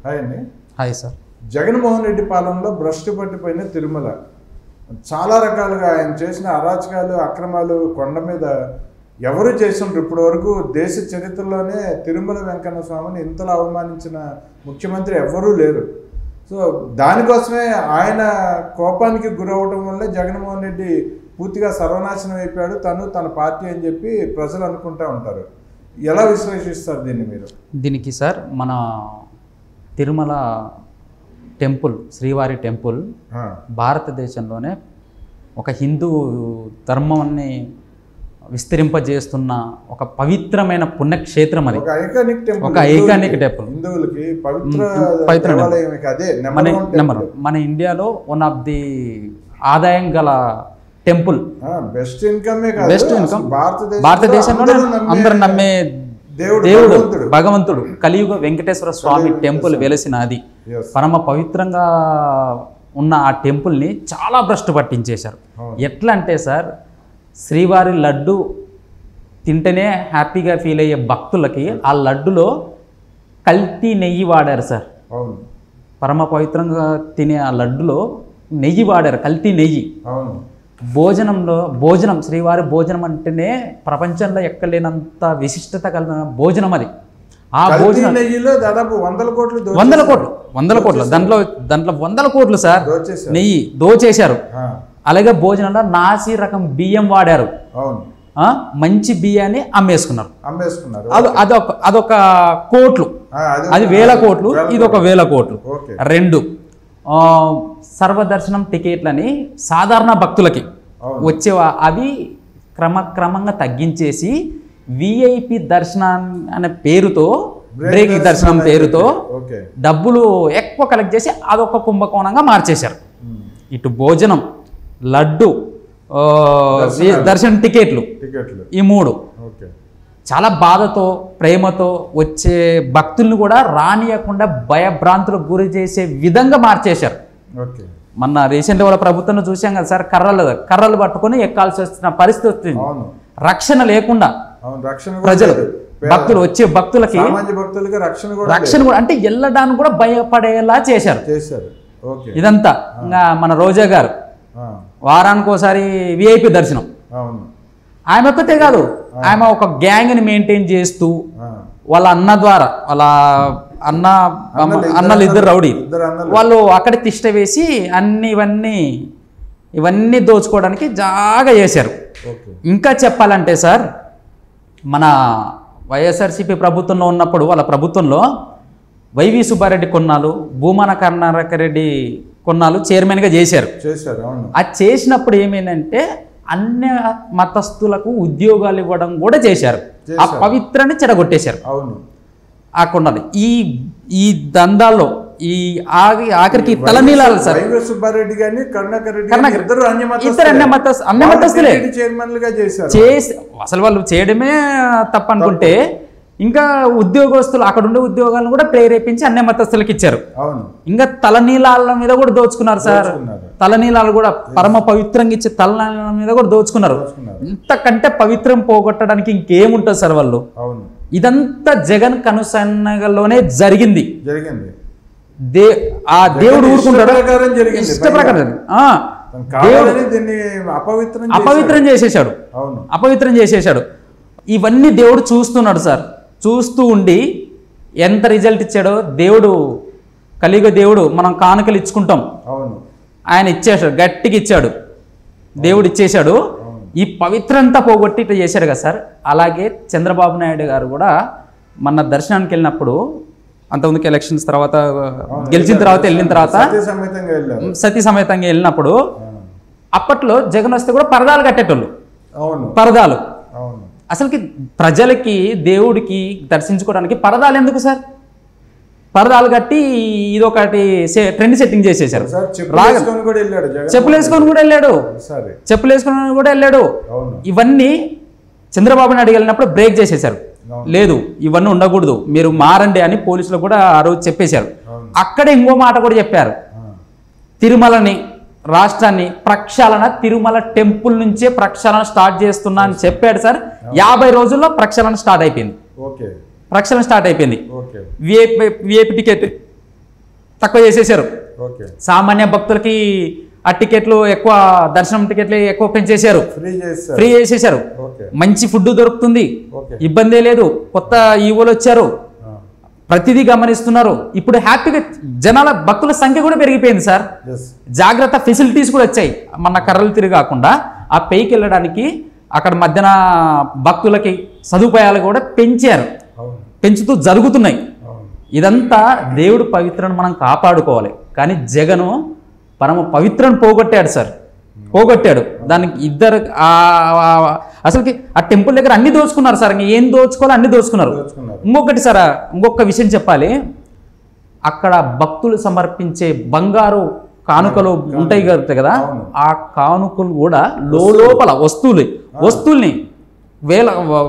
Hi అండి. Hi sir. Jaganmohan Reddy పాలనలో భ్రష్టు పట్టిపోయిన తిరుమల చాలా రకాలుగా ఆయన చేసిన అరాచకాలు అక్రమాలు కొండ మీద ఎవరు చేస్తుండ్రు. ఇప్పటి వరకు దేశ చరిత్రలోనే తిరుమల వెంకన్న స్వామిని ఇంతలా అవమానించిన ముఖ్యమంత్రి ఎవ్వరూ లేరు. సో దానికోసమే ఆయన కోపానికి గురవడం వల్లే జగన్మోహన్ రెడ్డి పూర్తిగా సర్వనాశనం అయిపోయాడు తను తన పార్టీ అని చెప్పి ప్రజలు అనుకుంటూ ఉంటారు. ఎలా విశ్లేషిస్తారు దీన్ని మీరు? దీనికి సార్ మన తిరుమల టెంపుల్, శ్రీవారి టెంపుల్ భారతదేశంలోనే ఒక హిందూ ధర్మాన్ని విస్తరింపజేస్తున్న ఒక పవిత్రమైన పుణ్యక్షేత్రం. అది ఒక ఐకానిక్ టెంపుల్. మన ఇండియాలో వన్ ఆఫ్ ది ఆదాయం గల టెంపుల్, బెస్ట్ ఇన్కమ్ భారతదేశంలో అందరూ నమ్మే దేవుడు భగవంతుడు కలియుగ వెంకటేశ్వర స్వామి టెంపుల్ వెలిసిన అది పరమ పవిత్రంగా ఉన్న ఆ టెంపుల్ని చాలా భ్రష్టు పట్టించేశారు. ఎట్లా అంటే సార్, శ్రీవారి లడ్డు తింటేనే హ్యాపీగా ఫీల్ అయ్యే భక్తులకి ఆ లడ్డులో కల్తీ నెయ్యి వాడారు సార్. పరమ పవిత్రంగా తినే ఆ లడ్డులో నెయ్యి వాడారు, కల్తీ నెయ్యి. భోజనం శ్రీవారి భోజనం అంటేనే ప్రపంచంలో ఎక్కలేనంత విశిష్టత కలిగిన భోజనం అది. ఆ భోజనం నెయ్యిలో దాదాపు 100 కోట్లు దాంట్లో 100 కోట్లు సార్ నెయ్యి దోచేశారు. అలాగే భోజనంలో నాసి రకం బియ్యం వాడారు, మంచి బియ్యాన్ని అమ్మేసుకున్నారు. అదొక కోట్లు, అది 1000 కోట్లు, ఇది ఒక 1000 కోట్లు. రెండు సర్వదర్శనం టికెట్లని సాధారణ భక్తులకి వచ్చేవా అవి క్రమక్రమంగా తగ్గించేసి విఐపి దర్శనం అనే పేరుతో, బ్రేక్ దర్శనం పేరుతో డబ్బులు ఎక్కువ కలెక్ట్ చేసి అదొక కుంభకోణంగా మార్చేశారు. ఇటు భోజనం, లడ్డు, దర్శనం టికెట్లు, ఈ మూడు చాలా బాధతో ప్రేమతో వచ్చే భక్తుల్ని కూడా రానియకుండా భయభ్రాంతులకు గురి చేసే విధంగా మార్చేశారు. మొన్న రీసెంట్గా కూడా ప్రభుత్వం చూసాం కదా సార్, కర్రలు పట్టుకొని ఎక్కాల్సి వస్తున్న పరిస్థితి వచ్చింది. రక్షణ లేకుండా ప్రజలు భక్తులు వచ్చే భక్తులకి రక్షణ కూడా అంటే వెళ్ళడానికి కూడా భయపడేలా చేశారు. ఇదంతా ఇంకా మన రోజా గారు వారానికి ఒకసారి విఐపి దర్శనం. ఆమె ఒక్కతే కాదు, ఆమె ఒక గ్యాంగ్ని మెయింటైన్ చేస్తూ వాళ్ళ అన్న ద్వారా, వాళ్ళ అన్నలు ఇద్దరు రౌడీ వాళ్ళు అక్కడ తిష్ట వేసి ఇవన్నీ దోచుకోవడానికి జాగా చేశారు. ఇంకా చెప్పాలంటే సార్, మన వైఎస్ఆర్సీపీ ప్రభుత్వంలో ఉన్నప్పుడు వాళ్ళ ప్రభుత్వంలో వైవి సుబ్బారెడ్డి కొన్నాళ్ళు, భూమన కరుణాకరెడ్డి కొన్నాళ్ళు చైర్మన్గా చేశారు. అది చేసినప్పుడు ఏమైందంటే అన్య మతస్థులకు ఉద్యోగాలు ఇవ్వడం కూడా చేశారు. ఆ పవిత్రాన్ని చెడగొట్టేశారు ఆ కొండలు. ఈ దందాల్లో ఈ ఆఖరికి తలనీలాలు సార్. అసలు వాళ్ళు చేయడమే తప్పనుకుంటే ఇంకా ఉద్యోగస్తులు అక్కడ ఉండే ఉద్యోగాలను కూడా ప్రేరేపించి అన్య మతస్థులకు ఇచ్చారు. ఇంకా తలనీలాల మీద కూడా దోచుకున్నారు సార్. తలనీలాలు కూడా పరమ పవిత్రంగా ఇచ్చే తలనీలాల మీద కూడా దోచుకున్నారు. ఇంతకంటే పవిత్రం పోగొట్టడానికి ఇంకేముంటుంది సార్ వాళ్ళు. ఇదంతా జగన్ కనుసన్నగలోనే జరిగింది. ఆ దేవుడు ఊరుకుంటాడు, ఇష్ట ప్రకారం అపవిత్రం చేసేసాడు. ఇవన్నీ దేవుడు చూస్తున్నాడు సార్. చూస్తూ ఉండి ఎంత రిజల్ట్ ఇచ్చాడో దేవుడు, కలియుగ దేవుడు. మనం కానుకలు ఇచ్చుకుంటాం, ఆయన ఇచ్చేసాడు, గట్టిగా ఇచ్చాడు, దేవుడు ఇచ్చేశాడు. ఈ పవిత్రంతా పోగొట్టి ఇట్లా చేశాడు కదా సార్. అలాగే చంద్రబాబు నాయుడు గారు కూడా మన దర్శనానికి వెళ్ళినప్పుడు, అంతకుముందుకు ఎలక్షన్స్ తర్వాత గెలిచిన తర్వాత వెళ్ళిన తర్వాత సతీ సమేతంగా వెళ్ళినప్పుడు అప్పట్లో జగన్ వస్తే కూడా పరదాలు కట్టేటోళ్ళు. పరదాలు అసలుకి ప్రజలకి దేవుడికి దర్శించుకోవడానికి పరదాలు ఎందుకు సార్? పరదాలు కట్టి ఇదొకటి ట్రెండ్ సెట్టింగ్ చేసేసారు. చెప్పులు వేసుకొని కూడా వెళ్ళాడు. ఇవన్నీ చంద్రబాబు నాయుడు వెళ్ళినప్పుడు బ్రేక్ చేసేసారు. లేదు, ఇవన్నీ ఉండకూడదు, మీరు మారండి అని పోలీసులు కూడా ఆ రోజు చెప్పేశారు. అక్కడే ఇంకో మాట కూడా చెప్పారు, తిరుమలని రాష్ట్రాన్ని ప్రక్షాళన, తిరుమల టెంపుల్ నుంచే ప్రక్షాళన స్టార్ట్ చేస్తున్నా అని చెప్పాడు సార్. 50 రోజుల్లో ప్రక్షాళన స్టార్ట్ అయిపోయింది. విఐపి టికెట్ తక్కువ చేసేసారు. ఓకే. సామాన్య భక్తులకి ఆ టికెట్లు ఎక్కువ, దర్శనం టికెట్లు ఎక్కువ పెంచేశారు, ఫ్రీ చేసేసారు. మంచి ఫుడ్ దొరుకుతుంది, ఇబ్బందే లేదు. కొత్త ఈవోలు వచ్చారు, ప్రతిదీ గమనిస్తున్నారు. ఇప్పుడు హ్యాపీగా జనాల భక్తుల సంఖ్య కూడా పెరిగిపోయింది సార్. జాగ్రత్త ఫెసిలిటీస్ కూడా వచ్చాయి. మన కర్రలు తిరగకుండా ఆ పైకి వెళ్ళడానికి అక్కడ మధ్యన భక్తులకి సదుపాయాలు కూడా పెంచారు, పెంచుతూ జరుగుతున్నాయి. ఇదంతా దేవుడు పవిత్రను మనం కాపాడుకోవాలి. కానీ జగను పరమ పవిత్రను పోగొట్టాడు సార్, పోగొట్టాడు. దానికి ఇద్దరు అసలుకి ఆ టెంపుల్ దగ్గర అన్ని దోచుకున్నారు సార్. ఏం దోచుకోవాలో అన్ని దోచుకున్నారు. ఇంకొకటి సార్, ఇంకొక విషయం చెప్పాలి. అక్కడ భక్తులు సమర్పించే బంగారు కానుకలు ఉంటాయి కదా, ఆ కానుకలు కూడా లోపల వస్తువుల్ని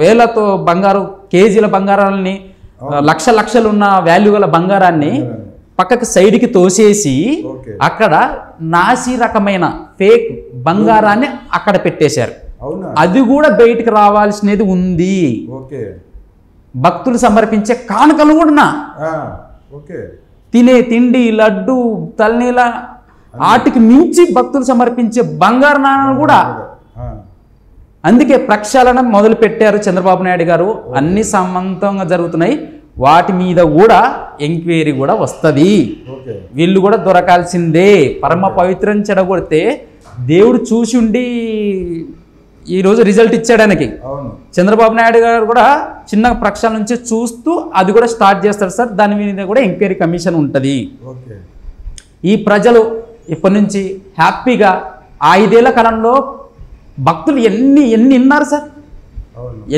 వేలతో బంగారు, కేజీల బంగారాలని, లక్షలు ఉన్న వాల్యూ గల బంగారాన్ని పక్కకి సైడ్కి తోసేసి అక్కడ నాసి రకమైన ఫేక్ బంగారాన్ని అక్కడ పెట్టేశారు. అది కూడా బయటికి రావాల్సినది ఉంది. భక్తులు సమర్పించే కానుకలు కూడా తినే తిండి, లడ్డు, తలనీల, వాటికి మించి భక్తులు సమర్పించే బంగారు నాణాలు కూడా. అందుకే ప్రక్షాళన మొదలు పెట్టారు చంద్రబాబు నాయుడు గారు. అన్ని సమంతంగా జరుగుతున్నాయి. వాటి మీద కూడా ఎంక్వైరీ కూడా వస్తుంది. వీళ్ళు కూడా దొరకాల్సిందే. పరమ పవిత్రం చెడగొడితే దేవుడు చూసి ఉండి ఈరోజు రిజల్ట్ ఇచ్చాడానికి. చంద్రబాబు నాయుడు గారు కూడా చిన్న ప్రక్షాళన నుంచి చూస్తూ అది కూడా స్టార్ట్ చేస్తారు సార్. దాని మీద కూడా ఎంక్వైరీ కమిషన్ ఉంటుంది. ఈ ప్రజలు ఇప్పటి నుంచి హ్యాపీగా 5 ఏళ్ల కాలంలో భక్తులు ఎన్ని విన్నారు సార్,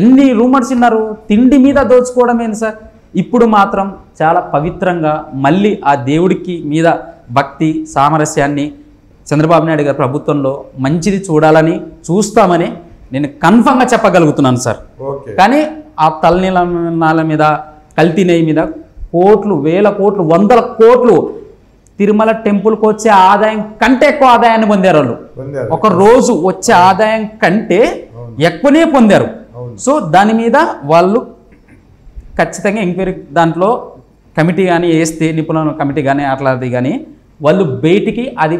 ఎన్ని రూమర్స్ విన్నారు. తిండి మీద దోచుకోవడం ఏంటి సార్. ఇప్పుడు మాత్రం చాలా పవిత్రంగా మళ్ళీ ఆ దేవుడికి మీద భక్తి సామరస్యాన్ని చంద్రబాబు నాయుడు గారి ప్రభుత్వంలో మంచిది చూడాలని చూస్తామని నేను కన్ఫర్మ్గా చెప్పగలుగుతున్నాను సార్. కానీ ఆ తలనీల మీద, కల్తీ నెయ్యి మీద కోట్లు, వేల కోట్లు, వందల కోట్లు తిరుమల టెంపుల్కి వచ్చే ఆదాయం కంటే ఎక్కువ ఆదాయాన్ని పొందారు వాళ్ళు. ఒక రోజు వచ్చే ఆదాయం కంటే ఎక్కువనే పొందారు. సో దాని మీద వాళ్ళు ఖచ్చితంగా ఎంక్వైరీ దాంట్లో కమిటీ కానీ వేస్తే, నిపుణుల కమిటీ కానీ అట్లాంటిది కానీ వాళ్ళు బయటికి అది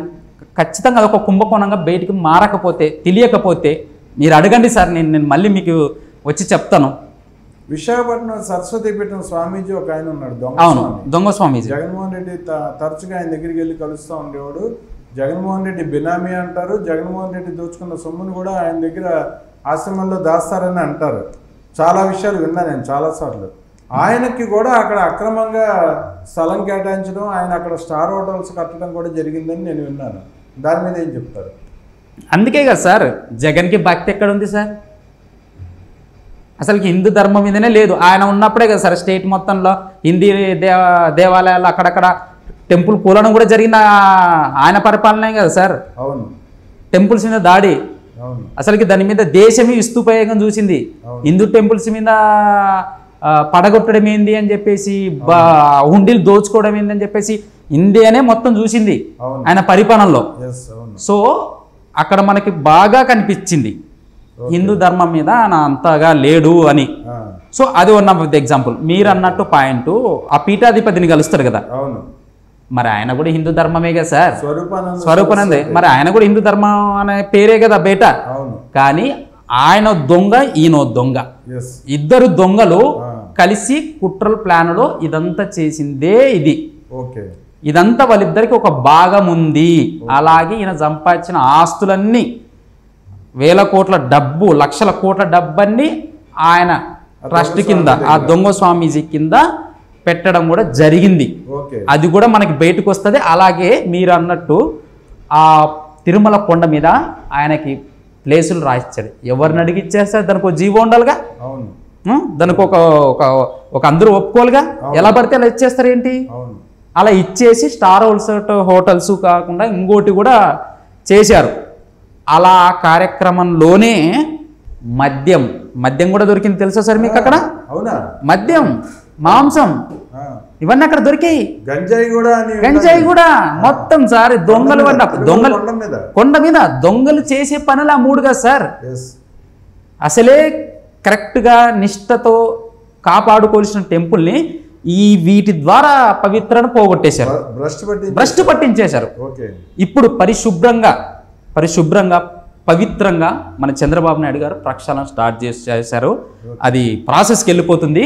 ఖచ్చితంగా అదొక కుంభకోణంగా బయటికి మారకపోతే, తెలియకపోతే మీరు అడగండి సార్, నేను మళ్ళీ మీకు వచ్చి చెప్తాను. విశాఖపట్నం సరస్వతీపీఠం స్వామీజీ ఒక ఆయన ఉన్నాడు, దొంగ స్వామీజీ. జగన్మోహన్ రెడ్డి తరచుగా ఆయన దగ్గరికి వెళ్ళి కలుస్తూ ఉండేవాడు. జగన్మోహన్ రెడ్డి బినామీ అంటారు. జగన్మోహన్ రెడ్డి దోచుకున్న సొమ్మును కూడా ఆయన దగ్గర ఆశ్రమంలో దాస్తారని అంటారు. చాలా విషయాలు విన్నా నేను చాలాసార్లు. ఆయనకి కూడా అక్కడ అక్రమంగా స్థలం కేటాయించడం, ఆయన అక్కడ స్టార్ హోటల్స్ కట్టడం కూడా జరిగిందని నేను విన్నాను. దాని మీద ఏం చెప్తారు? అందుకే కదా సార్ జగన్కి భక్తి ఎక్కడ ఉంది సార్. అసలుకి హిందూ ధర్మం మీదనే లేదు. ఆయన ఉన్నప్పుడే కదా సార్ స్టేట్ మొత్తంలో హిందీ దేవాలయాలు అక్కడక్కడ టెంపుల్ కూలడం కూడా జరిగింది ఆయన పరిపాలనే కదా సార్. అవును. టెంపుల్స్ మీద దాడి, అసలుకి దాని మీద దేశమే విస్తృపయోగం చూసింది. హిందూ టెంపుల్స్ మీద పడగొట్టడం ఏంది అని చెప్పేసి, హుండీలు దోచుకోవడం ఏంది అని చెప్పేసి ఇండియానే మొత్తం చూసింది ఆయన పరిపాలనలో. సో అక్కడ మనకి బాగా కనిపించింది హిందూ ధర్మం మీద ఆయన అంతగా లేడు అని. సో అది వన్ ఆఫ్ ది ఎగ్జాంపుల్. మీరు అన్నట్టు పాయింట్, ఆ పీఠాధిపతిని కలుస్తారు కదా, మరి ఆయన కూడా హిందూ ధర్మమే కదా సార్, స్వరూపానందే. మరి ఆయన కూడా హిందూ ధర్మం అనే పేరే కదా బయట. కానీ ఆయన దొంగ, ఈయన దొంగ, ఇద్దరు దొంగలు కలిసి కుట్రల ప్లాన్లో ఇదంతా చేసిందే ఇది. ఇదంతా వాళ్ళిద్దరికి ఒక భాగం ఉంది. అలాగే ఈయన సంపాదించిన ఆస్తులన్నీ, వేల కోట్ల డబ్బు, లక్షల కోట్ల డబ్బన్ని ఆయన ట్రస్ట్ కింద, ఆ దొంగ స్వామీజీ కింద పెట్టడం కూడా జరిగింది. అది కూడా మనకి బయటకు వస్తుంది. అలాగే మీరు అన్నట్టు ఆ తిరుమల కొండ మీద ఆయనకి ప్లేసులు రాయించాడు. ఎవరిని అడిగి ఇచ్చేస్తారు? దానికి ఒక జీవో ఉండాలిగా, దానికి ఒక అందరూ ఒప్పుకోవాలిగా. ఎలా పడితే అలా ఇచ్చేస్తారు ఏంటి? అలా ఇచ్చేసి స్టార్ హోటల్స్ కాకుండా ఇంకోటి కూడా చేశారు. అలా కార్యక్రమంలోనే మద్యం కూడా దొరికింది తెలుసా సార్ మీకు? అక్కడ మద్యం, మాంసం ఇవన్నీ అక్కడ దొరికాయి. గంజాయి కూడా మొత్తం సార్. దొంగలు కొండ మీద దొంగలు చేసే పనులు ఆ మూడుగా సార్. అసలే కరెక్ట్గా నిష్ఠతో కాపాడుకోవాల్సిన టెంపుల్ని వీటి ద్వారా పవిత్రను పోగొట్టేశారు, భ్రష్టు పట్టించేశారు. ఇప్పుడు పరిశుభ్రంగా పవిత్రంగా మన చంద్రబాబు నాయుడు గారు ప్రక్షాళన స్టార్ట్ చేశారు. అది ప్రాసెస్కి వెళ్ళిపోతుంది.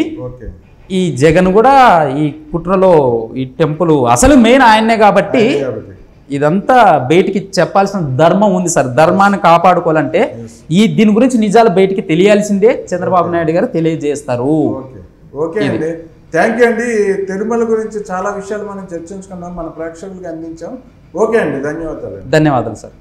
ఈ జగన్ కూడా ఈ కుట్రలో ఈ టెంపుల్ అసలు మెయిన్ ఆయన్నే కాబట్టి ఇదంతా బయటికి చెప్పాల్సిన ధర్మం ఉంది సార్. ధర్మాన్ని కాపాడుకోవాలంటే దీని గురించి నిజాలు బయటికి తెలియాల్సిందే. చంద్రబాబు నాయుడు గారు తెలియజేస్తారు. ఓకే అండి, థ్యాంక్ యూ అండి. తిరుమల గురించి చాలా విషయాలు మనం చర్చించుకున్నాం, మన ప్రేక్షకులకి అందించాం. ఓకే అండి, ధన్యవాదాలు. ధన్యవాదాలు సార్.